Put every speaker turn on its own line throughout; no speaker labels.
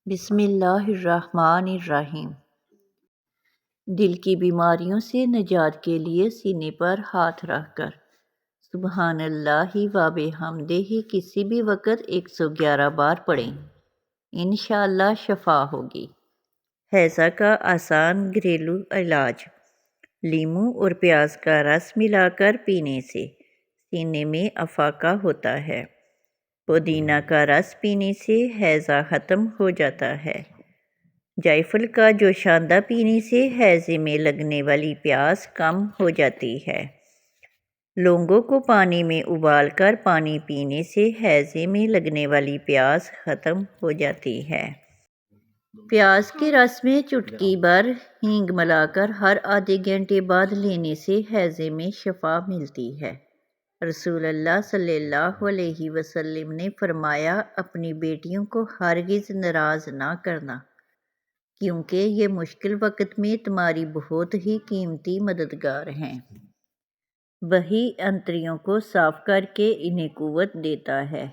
بسم اللہ الرحمن الرحیم۔ دل کی بیماریوں سے نجات کے لیے سینے پر ہاتھ رکھ کر سبحان اللہ و بحمدہ کسی بھی وقت 111 بار پڑھیں، انشاءاللہ شفا ہوگی۔ ہیضہ کا آسان گھریلو علاج۔ لیموں اور پیاز کا رس ملا کر پینے سے سینے میں افاقہ ہوتا ہے۔ پودینہ کا رس پینے سے ہیضہ ختم ہو جاتا ہے۔ جائفل کا جوشاندہ پینے سے ہیضے میں لگنے والی پیاس کم ہو جاتی ہے۔ لونگوں کو پانی میں ابال کر پانی پینے سے ہیضے میں لگنے والی پیاس ختم ہو جاتی ہے۔ پیاز کے رس میں چٹکی بھر ہینگ ملا کر ہر آدھے گھنٹے بعد لینے سے ہیضے میں شفا ملتی ہے۔ رسول اللہ صلی اللہ علیہ وسلم نے فرمایا، اپنی بیٹیوں کو ہرگز ناراض نہ کرنا، کیونکہ یہ مشکل وقت میں تمہاری بہت ہی قیمتی مددگار ہیں۔ وہی انتڑیوں کو صاف کر کے انہیں قوت دیتا ہے۔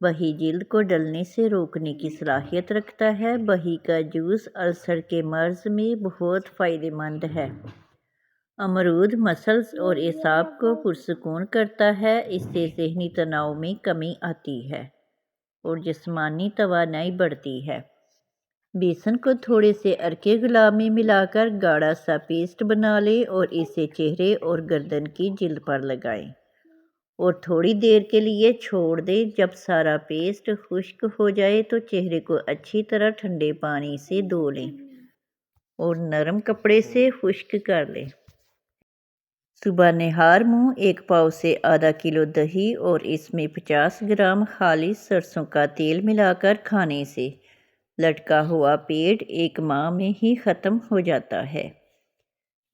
وہی جلد کو ڈلنے سے روکنے کی صلاحیت رکھتا ہے۔ وہی کا جوس السر کے مرض میں بہت فائدہ مند ہے۔ امرود مسلز اور اعصاب کو پرسکون کرتا ہے۔ اس سے ذہنی تناؤ میں کمی آتی ہے اور جسمانی توانائی بڑھتی ہے۔ بیسن کو تھوڑے سے عرق گلاب میں ملا کر گاڑھا سا پیسٹ بنا لیں اور اسے چہرے اور گردن کی جلد پر لگائیں اور تھوڑی دیر کے لیے چھوڑ دیں۔ جب سارا پیسٹ خشک ہو جائے تو چہرے کو اچھی طرح ٹھنڈے پانی سے دھو لیں اور نرم کپڑے سے خشک کر لیں۔ صبح نہار منہ 1 پاؤ سے آدھا کلو دہی اور اس میں 50 گرام خالص سرسوں کا تیل ملا کر کھانے سے لٹکا ہوا پیٹ 1 ماہ میں ہی ختم ہو جاتا ہے۔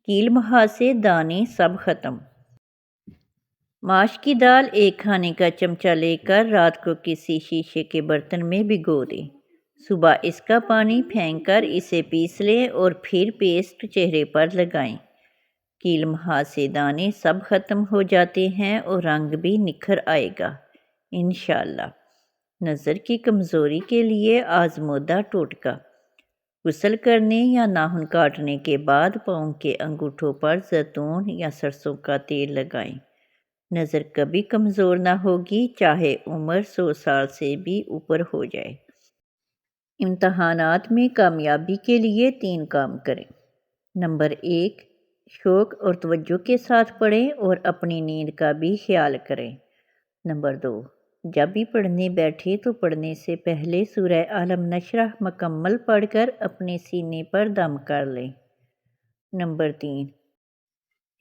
کیل مہاسے دانے سب ختم۔ ماش کی دال 1 کھانے کا چمچہ لے کر رات کو کسی شیشے کے برتن میں بھگو دیں۔ صبح اس کا پانی پھینک کر اسے پیس لیں اور پھر پیسٹ چہرے پر لگائیں۔ کیل مہاسے دانے سب ختم ہو جاتے ہیں اور رنگ بھی نکھر آئے گا انشاءاللہ۔ نظر کی کمزوری کے لیے آزمودہ ٹوٹکا۔ غسل کرنے یا ناخن کاٹنے کے بعد پاؤں کے انگوٹھوں پر زیتون یا سرسوں کا تیل لگائیں۔ نظر کبھی کمزور نہ ہوگی، چاہے عمر 100 سال سے بھی اوپر ہو جائے۔ امتحانات میں کامیابی کے لیے 3 کام کریں۔ نمبر 1، شوق اور توجہ کے ساتھ پڑھیں اور اپنی نیند کا بھی خیال کریں۔ نمبر 2، جب بھی پڑھنے بیٹھیں تو پڑھنے سے پہلے سورہ الم نشرح مکمل پڑھ کر اپنے سینے پر دم کر لیں۔ نمبر 3،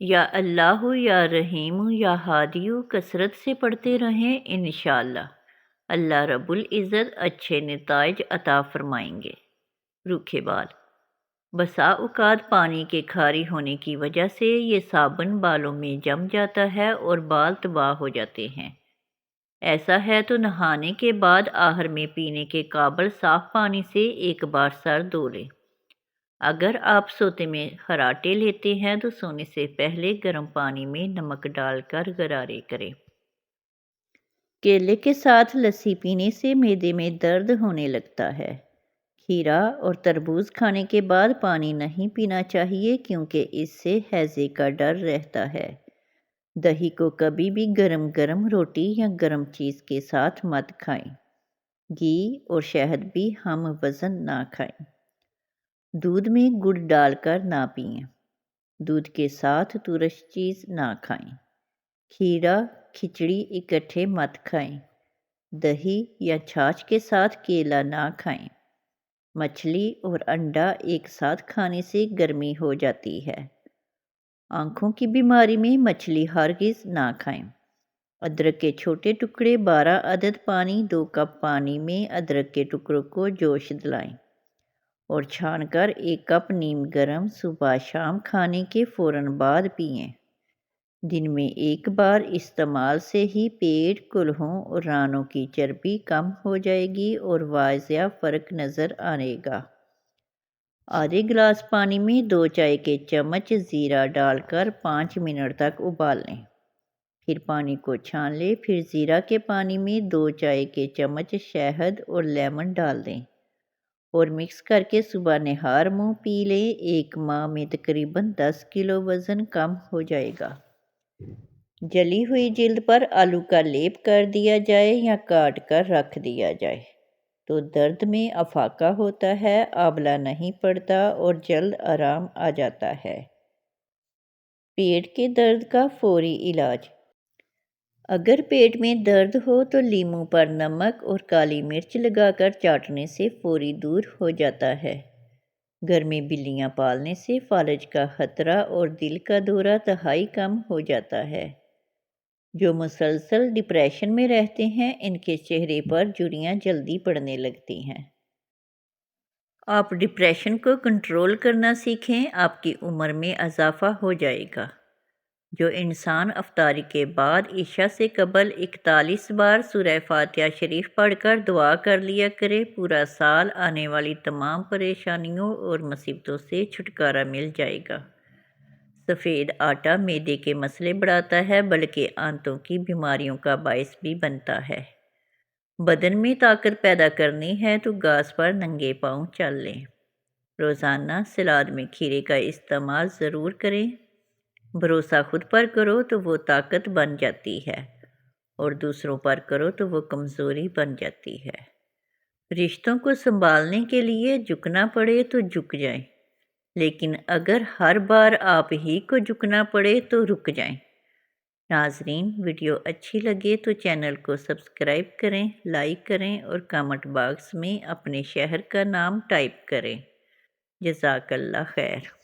یا اللہ یا رحیم یا ہادیو کثرت سے پڑھتے رہیں، انشاءاللہ اللہ رب العزت اچھے نتائج عطا فرمائیں گے۔ روکھے بال۔ بسا اوقات پانی کے کھاری ہونے کی وجہ سے یہ صابن بالوں میں جم جاتا ہے اور بال تباہ ہو جاتے ہیں۔ ایسا ہے تو نہانے کے بعد آخر میں پینے کے قابل صاف پانی سے 1 بار سر دھو لیں۔ اگر آپ سوتے میں خراٹے لیتے ہیں تو سونے سے پہلے گرم پانی میں نمک ڈال کر غرارے کریں۔ کیلے کے ساتھ لسی پینے سے معدے میں درد ہونے لگتا ہے۔ کھیرا اور تربوز کھانے کے بعد پانی نہیں پینا چاہیے کیونکہ اس سے ہیضے کا ڈر رہتا ہے۔ دہی کو کبھی بھی گرم گرم روٹی یا گرم چیز کے ساتھ مت کھائیں۔ گھی اور شہد بھی ہم وزن نہ کھائیں۔ دودھ میں گڑ ڈال کر نہ پئیں۔ دودھ کے ساتھ ترش چیز نہ کھائیں۔ کھیرا کھچڑی اکٹھے مت کھائیں۔ دہی یا چھاچھ کے ساتھ کیلا نہ کھائیں۔ مچھلی اور انڈا ایک ساتھ کھانے سے گرمی ہو جاتی ہے۔ آنکھوں کی بیماری میں مچھلی ہرگز نہ کھائیں۔ ادرک کے چھوٹے ٹکڑے 12 عدد پانی 2 کپ پانی میں ادرک کے ٹکڑوں کو جوش دلائیں اور چھان کر 1 کپ نیم گرم صبح شام کھانے کے فوراً بعد پئیں۔ دن میں 1 بار استعمال سے ہی پیٹ، کولہوں اور رانوں کی چربی کم ہو جائے گی اور واضح فرق نظر آئے گا۔ آدھے گلاس پانی میں 2 چائے کے چمچ زیرہ ڈال کر 5 منٹ تک ابال لیں۔ پھر پانی کو چھان لیں۔ پھر زیرہ کے پانی میں 2 چائے کے چمچ شہد اور لیمن ڈال دیں اور مکس کر کے صبح نہار منہ پی لیں۔ 1 ماہ میں تقریباً 10 کلو وزن کم ہو جائے گا۔ جلی ہوئی جلد پر آلو کا لیپ کر دیا جائے یا کاٹ کر رکھ دیا جائے تو درد میں افاقہ ہوتا ہے، آبلہ نہیں پڑتا اور جلد آرام آ جاتا ہے۔ پیٹ کے درد کا فوری علاج۔ اگر پیٹ میں درد ہو تو لیموں پر نمک اور کالی مرچ لگا کر چاٹنے سے فوری دور ہو جاتا ہے۔ گھر میں بلیاں پالنے سے فالج کا خطرہ اور دل کا دورہ تہائی کم ہو جاتا ہے۔ جو مسلسل ڈپریشن میں رہتے ہیں ان کے چہرے پر جھریاں جلدی پڑنے لگتی ہیں۔ آپ ڈپریشن کو کنٹرول کرنا سیکھیں، آپ کی عمر میں اضافہ ہو جائے گا۔ جو انسان افطاری کے بعد عشاء سے قبل 41 بار سورہ فاتحہ شریف پڑھ کر دعا کر لیا کرے، پورا سال آنے والی تمام پریشانیوں اور مصیبتوں سے چھٹکارا مل جائے گا۔ سفید آٹا معدے کے مسئلے بڑھاتا ہے بلکہ آنتوں کی بیماریوں کا باعث بھی بنتا ہے۔ بدن میں طاقت پیدا کرنی ہے تو گھاس پر ننگے پاؤں چل لیں۔ روزانہ سلاد میں کھیرے کا استعمال ضرور کریں۔ بھروسہ خود پر کرو تو وہ طاقت بن جاتی ہے اور دوسروں پر کرو تو وہ کمزوری بن جاتی ہے۔ رشتوں کو سنبھالنے کے لیے جھکنا پڑے تو جھک جائیں، لیکن اگر ہر بار آپ ہی کو جھکنا پڑے تو رک جائیں۔ ناظرین، ویڈیو اچھی لگے تو چینل کو سبسکرائب کریں، لائک کریں اور کامنٹ باکس میں اپنے شہر کا نام ٹائپ کریں۔ جزاک اللہ خیر۔